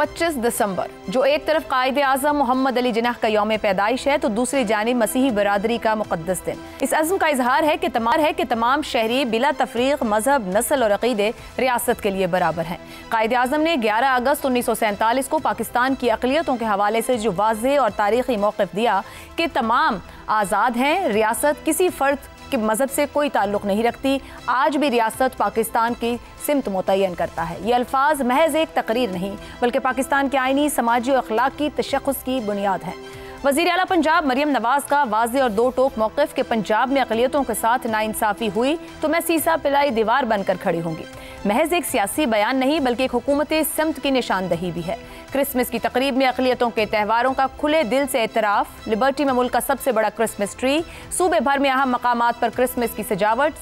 25 दिसंबर, जो एक तरफ कायद आज़म मोहम्मद अली जिन्नाह का यौम पैदाइश है तो दूसरी जानिब मसीही बरादरी का मुक़द्दस दिन। इस अज़्म का इजहार है कि तमाम शहरी बिला तफरीक मजहब, नस्ल और अक़ीदे रियासत के लिए बराबर हैं। कायद आज़म ने 11 अगस्त 1947 को पाकिस्तान की अक़लियतों के हवाले से जो वाज़ेह और तारीख़ी मौक़िफ़ दिया कि तमाम आज़ाद हैं, रियासत किसी फ़र्द कि मज़हब से कोई ताल्लुक़ नहीं रखती, आज भी रियासत पाकिस्तान की सिमत मुतय्यन करता है। ये अल्फाज महज एक तकरीर नहीं बल्कि पाकिस्तान के आइनी, समाजी और अखलाकी तशख़्ख़ुस की बुनियाद है। वज़ीर आला पंजाब मरियम नवाज़ का वाज़ेह और दो टोक मौक़िफ़ कि पंजाब में अक़लियतों के साथ नाइंसाफ़ी हुई तो मैं सीसा पिलाई दीवार बनकर खड़ी होंगी, महज एक सियासी बयान नहीं बल्कि एक हुकूमती सिमत की निशानदही भी है। क्रिसमस की तकरीब में अक़लियतों के त्यौहारों का खुले दिल से एतराफ़, लिबर्टी में मुल्क का सबसे बड़ा क्रिसमस ट्री, सूबे भर में अहम मकामात पर क्रिसमस की सजावट,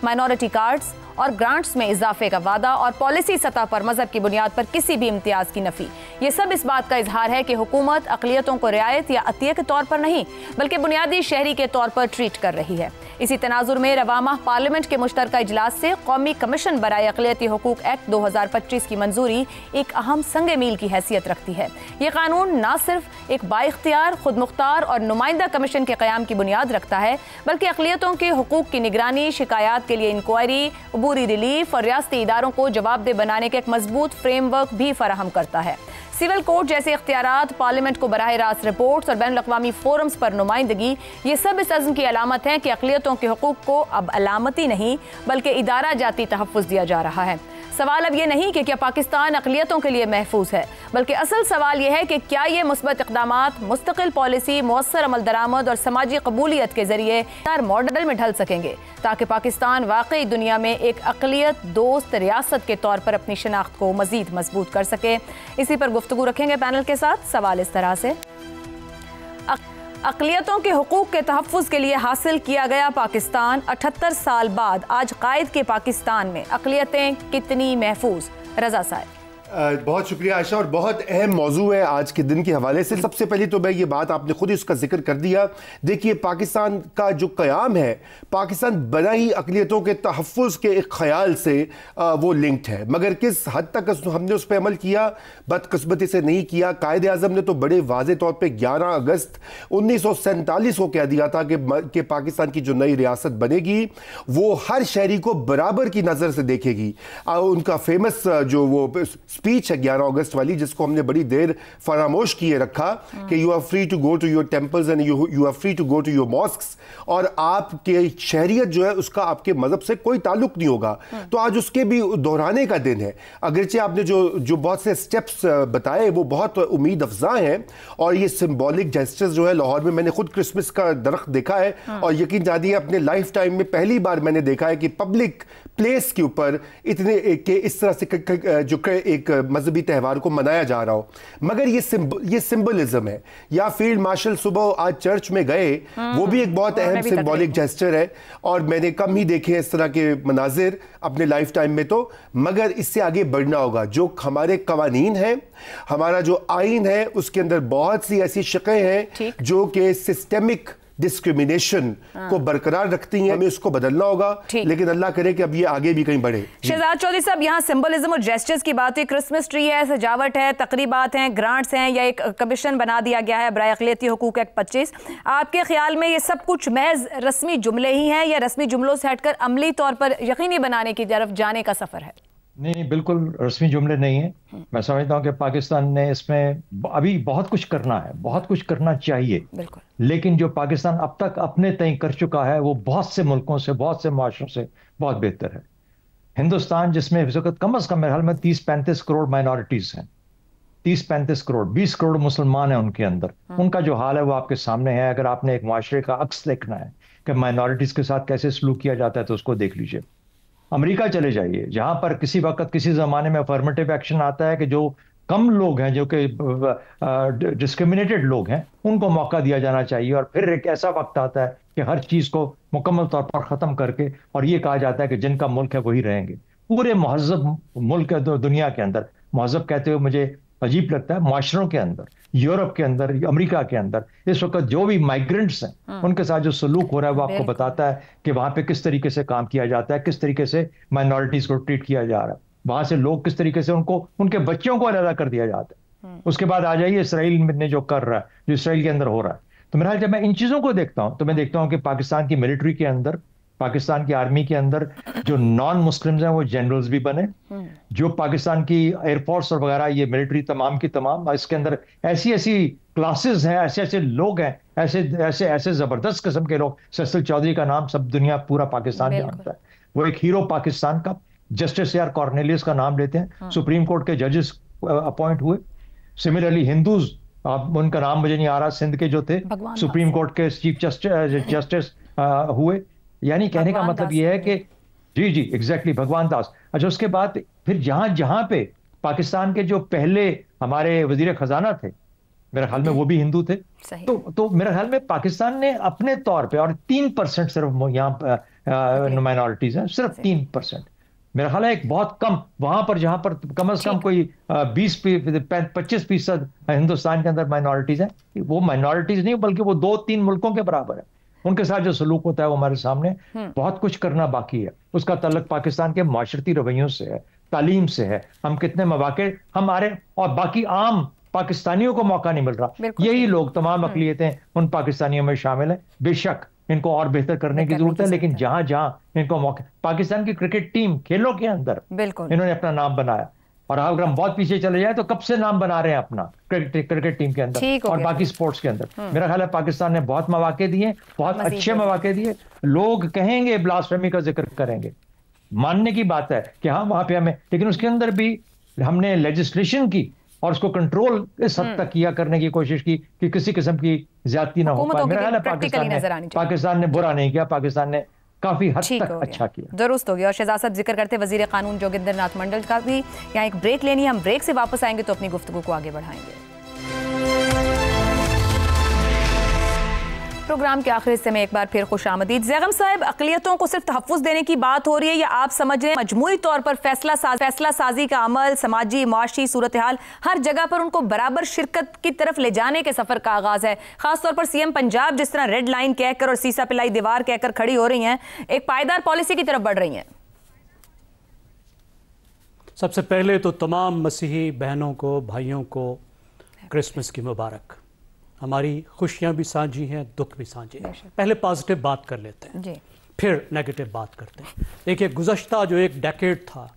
माइनॉरिटी कार्ड्स और ग्रांट्स में इजाफे का वादा और पॉलिसी सतह पर मजहब की बुनियाद पर किसी भी इम्तियाज़ की नफ़ी। ये सब इस बात का इजहार है कि हुकूमत अक़लियतों को रियायत या अतिया के तौर पर नहीं बल्कि बुनियादी शहरी के तौर पर ट्रीट कर रही है। इसी तनाजुर में रवा माह पार्लियामेंट के मुश्तरका इजलास से कौमी कमीशन बराए अक़लियती हुकूक एक्ट 2025 की मंजूरी एक अहम संग मील की हैसियत रखती है। ये कानून न सिर्फ एक बाइख्तियार, खुद मुख्तार और नुमाइंदा कमीशन के क़याम की बुनियाद रखता है बल्कि अक़लियतों के हुकूक की निगरानी, शिकायत के लिए इंक्वायरी, अबूरी रिलीफ और रियासती इदारों को जवाबदेह बनाने का एक मजबूत फ्रेमवर्क भी फराहम करता है। सिविल कोर्ट जैसे इख्तियारात, पार्लियामेंट को बराह रास्त रिपोर्ट्स और बैनुल अक़वामी फोरम्स पर नुमाइंदगी, ये सब इस अज़्म की अलामत हैं कि अक़लियतों के हुकूक को अब अलामती नहीं बल्कि इदारा जाती तहफ़्फ़ुज़ दिया जा रहा है। सवाल अब ये नहीं कि क्या पाकिस्तान अक़लियतों के लिए महफूज है, बल्कि असल सवाल यह है कि क्या ये मुस्बत इक़दामात, मुस्तक़िल पॉलिसी, मौसर अमल दरामद और समाजी कबूलियत के ज़रिए मॉडल में ढल सकेंगे ताकि पाकिस्तान वाकई दुनिया में एक अक़लियत दोस्त रियासत के तौर पर अपनी शनाख्त को मज़ीद मजबूत कर सके। इसी पर गुफ्तगू रखेंगे पैनल के साथ। सवाल इस तरह से, अक़लियतों के हुकूक के तहफ़्फ़ुज़ के लिए हासिल किया गया पाकिस्तान 78 साल बाद आज कायद के पाकिस्तान में अक़लियतें कितनी महफूज? रज़ा साहब। बहुत शुक्रिया आयशा, और बहुत अहम मौजू है आज के दिन के हवाले से। सबसे पहले तो मैं ये बात, आपने खुद ही उसका जिक्र कर दिया, देखिए पाकिस्तान का जो क़याम है, पाकिस्तान बना ही अक़लियतों के तहफ़्फ़ुज़ के एक ख़याल से वो लिंक्ड है, मगर किस हद तक हमने उस पर अमल किया, बदकिस्मती से नहीं किया। कायद आज़म ने तो बड़े वाज़े तौर पर 11 अगस्त 1947 को कह दिया था कि पाकिस्तान की जो नई रियासत बनेगी वो हर शहरी को बराबर की नज़र से देखेगी। उनका फेमस जो वो स्पीच है 11 अगस्त वाली, जिसको हमने बड़ी देर फरामोश किए रखा कि you are free to go to your temples and you are free to go to your mosques, और आपके शहरियत जो है उसका आपके मजहब से कोई ताल्लुक नहीं होगा। तो आज उसके भी दोहराने का दिन है। अगरचे आपने जो बहुत से स्टेप्स बताए वो बहुत उम्मीद अफजा हैं, और ये सिंबॉलिक जेस्चर्स जो है, लाहौर में मैंने खुद क्रिसमस का दरख्त देखा है और यकीन जानिए अपने लाइफ टाइम में पहली बार मैंने देखा है कि पब्लिक प्लेस के ऊपर इतने के इस तरह से जो एक मजहबी त्यौहार को मनाया जा रहा हो। मगर ये सिंबलिज्म है। या फील्ड मार्शल सुबह आज चर्च में गए, वो भी एक बहुत अहम सिंबॉलिक जेस्चर है, और मैंने कम ही देखे इस तरह के मनाजिर अपने लाइफ टाइम में। तो मगर इससे आगे बढ़ना होगा। जो हमारे कवानीन हैं, हमारा जो आइन है, उसके अंदर बहुत सी ऐसी शिक़ें हैं जो कि सिस्टेमिक डिस्क्रिमिनेशन को बरकरार रखती हैं, हमें उसको बदलना होगा, लेकिन अल्लाह करे कि अब ये आगे भी कहीं बढ़े। शहजाद चौधरी साहब, यहाँ सिंबलिज्म और जेस्चर्स की बात है, क्रिसमस ट्री है, सजावट है, तकरीबात हैं, ग्रांट्स हैं, या एक कमीशन बना दिया गया है बराए अक़लियती हुकूक एक्ट 25। आपके ख्याल में ये सब कुछ महज रस्मी जुमले ही हैं या रस्मी जुमलों से हटकर अमली तौर पर यकीनी बनाने की तरफ जाने का सफ़र है? नहीं, बिल्कुल रस्मी जुमले नहीं है। मैं समझता हूँ कि पाकिस्तान ने इसमें अभी बहुत कुछ करना है, बहुत कुछ करना चाहिए, लेकिन जो पाकिस्तान अब तक अपने तय कर चुका है वो बहुत से मुल्कों से, बहुत से माशरों से बहुत बेहतर है। हिंदुस्तान जिसमें इस वक्त कम अज़ कम मेरे ख्याल में 30-35 करोड़ माइनॉरिटीज़ हैं, 30-35 करोड़, 20 करोड़ मुसलमान हैं उनके अंदर। उनका जो हाल है वो आपके सामने है। अगर आपने एक माशरे का अक्स देखना है कि माइनॉरिटीज़ के साथ कैसे सलूक किया जाता है तो उसको देख लीजिए। अमेरिका चले जाइए, जहां पर किसी वक्त किसी ज़माने में अफर्मेटिव एक्शन आता है कि जो कम लोग हैं, जो कि डिस्क्रिमिनेटेड लोग हैं, उनको मौका दिया जाना चाहिए, और फिर एक ऐसा वक्त आता है कि हर चीज़ को मुकम्मल तौर पर ख़त्म करके और ये कहा जाता है कि जिनका मुल्क है वही रहेंगे। पूरे महज़ब मुल्क दुनिया के अंदर, महज़ब कहते हुए मुझे अजीब लगता है, माशरों के अंदर, यूरोप के अंदर, अमेरिका के अंदर इस वक्त जो भी माइग्रेंट्स हैं उनके साथ जो सलूक हो रहा है वो आपको बताता है कि वहां पे किस तरीके से काम किया जाता है, किस तरीके से माइनॉरिटीज को ट्रीट किया जा रहा है। वहां से लोग किस तरीके से उनके बच्चों को अलग कर दिया जाता है। उसके बाद आ जाइए इसराइल ने जो कर रहा है, जो इसराइल के अंदर हो रहा है। तो मेरा ख्याल जब मैं इन चीजों को देखता हूं तो मैं देखता हूं कि पाकिस्तान की मिलिट्री के अंदर, पाकिस्तान की आर्मी के अंदर जो नॉन मुस्लिम्स हैं वो जनरल्स भी बने, जो पाकिस्तान की एयरफोर्स और वगैरह ये मिलिट्री तमाम की तमाम, इसके अंदर ऐसी ऐसी क्लासेस हैं, ऐसे ऐसे लोग हैं, ऐसे ऐसे ऐसे जबरदस्त किस्म के लोग। सैसल चौधरी का नाम सब दुनिया पूरा पाकिस्तान जानता है, वो एक हीरो पाकिस्तान का। जस्टिस यार कॉर्नेलियस का नाम लेते हैं, सुप्रीम कोर्ट के जजेस अपॉइंट हुए। सिमिलरली हिंदूज, आप उनका नाम मुझे नहीं आ रहा, सिंध के जो थे सुप्रीम कोर्ट के चीफ जस्टिस हुए। यानी कहने का मतलब ये है कि जी जी एग्जैक्टली भगवान दास। अच्छा, उसके बाद फिर जहां जहां पे पाकिस्तान के जो पहले हमारे वजीर खजाना थे, मेरे ख्याल में वो भी हिंदू थे। तो मेरे ख्याल में पाकिस्तान ने अपने तौर पे, और 3% सिर्फ यहाँ माइनॉरिटीज हैं, सिर्फ 3%। मेरा ख्याल है एक बहुत कम, वहां पर जहां पर कम से कम कोई 20-25% हिंदुस्तान के अंदर माइनॉरिटीज हैं, वो माइनॉरिटीज नहीं बल्कि वो 2-3 मुल्कों के बराबर है। उनके साथ जो सलूक होता है वो हमारे सामने बहुत कुछ करना बाकी है। उसका ताल्लुक पाकिस्तान के माशरती रवैयों से है, तालीम से है, हम कितने मौके हमारे और बाकी आम पाकिस्तानियों को मौका नहीं मिल रहा। यही लोग, तमाम अक़लियतें उन पाकिस्तानियों में शामिल हैं। बेशक इनको और बेहतर करने की जरूरत है, लेकिन जहां जहां इनको मौके, पाकिस्तान की क्रिकेट टीम खेलों के अंदर इन्होंने अपना नाम बनाया, और अगर हम बहुत पीछे चले जाए तो कब से नाम बना रहे हैं अपना क्रिकेट टीम के अंदर और बाकी स्पोर्ट्स के अंदर। मेरा ख्याल है पाकिस्तान ने बहुत मौके दिए, बहुत अच्छे मौके दिए। लोग कहेंगे ब्लास्फेमी का जिक्र करेंगे, मानने की बात है कि हाँ वहां पे हमें, लेकिन उसके अंदर भी हमने लेजिस्लेशन की और उसको कंट्रोल इस हद तक किया, करने की कोशिश की कि किसी किस्म की ज्यादती ना हो पाए। मेरा ख्याल है पाकिस्तान ने बुरा नहीं किया, पाकिस्तान ने काफी हद तक अच्छा किया। दुरुस्त हो गया। और शहजाद साहब जिक्र करते वजीर कानून जोगिंदर नाथ मंडल का भी। यहाँ एक ब्रेक लेनी है, हम ब्रेक से वापस आएंगे तो अपनी गुफ्तगू को आगे बढ़ाएंगे। प्रोग्राम के आखिर हिस्से में एक बार फिर खुश आमदीद। ज़ैगम साहब, अक़लियतों को सिर्फ तहफ़्फ़ुज़ देने की बात हो रही है, या आप समझ रहे हैं मजमूई तौर पर फैसला साजी का अमल, समाजी माशी सूरत हाल, हर जगह पर उनको बराबर शिरकत की तरफ ले जाने के सफ़र का आगाज़ है? खासतौर पर सीएम पंजाब जिस तरह रेड लाइन कहकर और सीसा पिलाई दीवार कहकर खड़ी हो रही हैं, एक पायदार पॉलिसी की तरफ बढ़ रही हैं। सबसे पहले तो तमाम मसीही बहनों को, भाइयों को क्रिसमस की मुबारक। हमारी खुशियां भी साझी हैं, दुख भी साझी हैं। पहले पॉजिटिव बात कर लेते हैं, फिर नेगेटिव बात करते हैं। देखिए, गुज़श्ता जो एक डेकेड था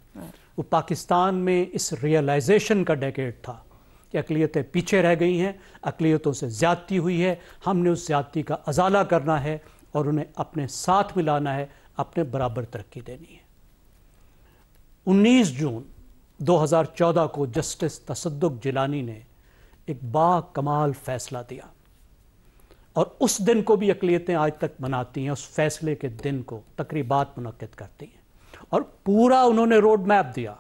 वो पाकिस्तान में इस रियलाइजेशन का डेकेड था कि अक़लियतें पीछे रह गई हैं, अक़लियतों से ज़्यादती हुई है, हमने उस ज़्यादती का अज़ाला करना है और उन्हें अपने साथ मिलाना है, अपने बराबर तरक्की देनी है। 19 जून 2014 को जस्टिस तसद्दुक़ जिलानी ने एक बाकमाल फैसला दिया, और उस दिन को भी अक़लियतें आज तक मनाती हैं। उस फैसले के दिन को तकरीबात मुनक्किद करती हैं, और पूरा उन्होंने रोड मैप दिया,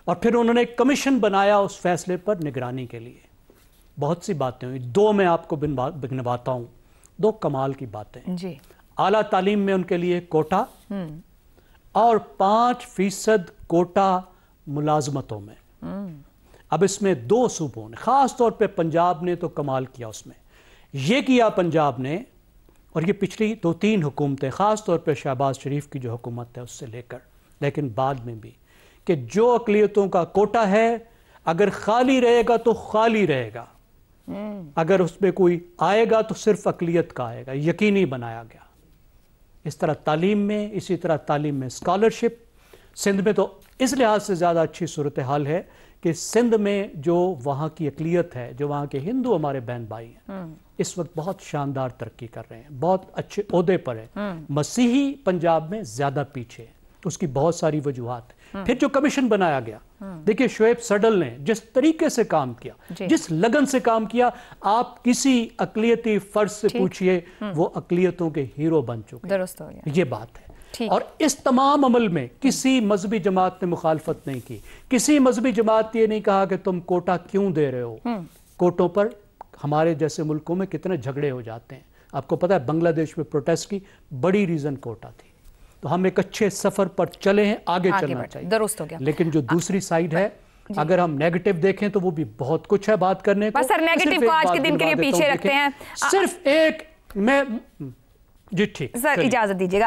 और फिर उन्होंने एक कमीशन बनाया उस फैसले पर निगरानी के लिए। बहुत सी बातें हुई, दो मैं आपको गिनवाता हूँ, दो कमाल की बातें जी। आला तालीम में उनके लिए कोटा, और 5% कोटा मुलाजमतों में। अब इसमें दो सूबों ने, ख़ास तौर पे पंजाब ने तो कमाल किया। उसमें यह किया पंजाब ने, और ये पिछली 2-3 हुकूमतें, ख़ास तौर पे शहबाज शरीफ की जो हुकूमत है उससे लेकर, लेकिन बाद में भी, कि जो अक़लियतों का कोटा है अगर खाली रहेगा तो खाली रहेगा, अगर उसमें कोई आएगा तो सिर्फ अक़लियत का आएगा, यकीनी बनाया गया। इस तरह तालीम में, इसी तरह तालीम में स्कॉलरशिप। सिंध में तो इस लिहाज से ज़्यादा अच्छी सूरत हाल है कि सिंध में जो वहाँ की अक़लियत है, जो वहाँ के हिंदू हमारे बहन भाई हैं, इस वक्त बहुत शानदार तरक्की कर रहे हैं, बहुत अच्छे ओहदे पर है। मसीही पंजाब में ज़्यादा पीछे है, उसकी बहुत सारी वजूहात। फिर जो कमीशन बनाया गया, देखिए शुएब सडल ने जिस तरीके से काम किया, जिस लगन से काम किया, आप किसी अक़लियती फर्ज से पूछिए, वो अक़लियतों के हीरो बन चुके। ये बात है। और इस तमाम अमल में किसी मजहबी जमात ने मुखालफत नहीं की, किसी मजहबी जमात ये नहीं कहा कि तुम कोटा क्यों दे रहे हो। कोटों पर हमारे जैसे मुल्कों में कितने झगड़े हो जाते हैं, आपको पता है बांग्लादेश में प्रोटेस्ट की बड़ी रीजन कोटा थी। तो हम एक अच्छे सफर पर चले हैं, आगे चलना चाहिए, दुरुस्त हो गया। लेकिन जो दूसरी साइड है, अगर हम नेगेटिव देखें तो वो भी बहुत कुछ है बात करने को। सर नेगेटिव को आज के दिन के लिए पीछे रखते हैं, सिर्फ एक मैं जी ठीक सर, इजाजत दीजिएगा।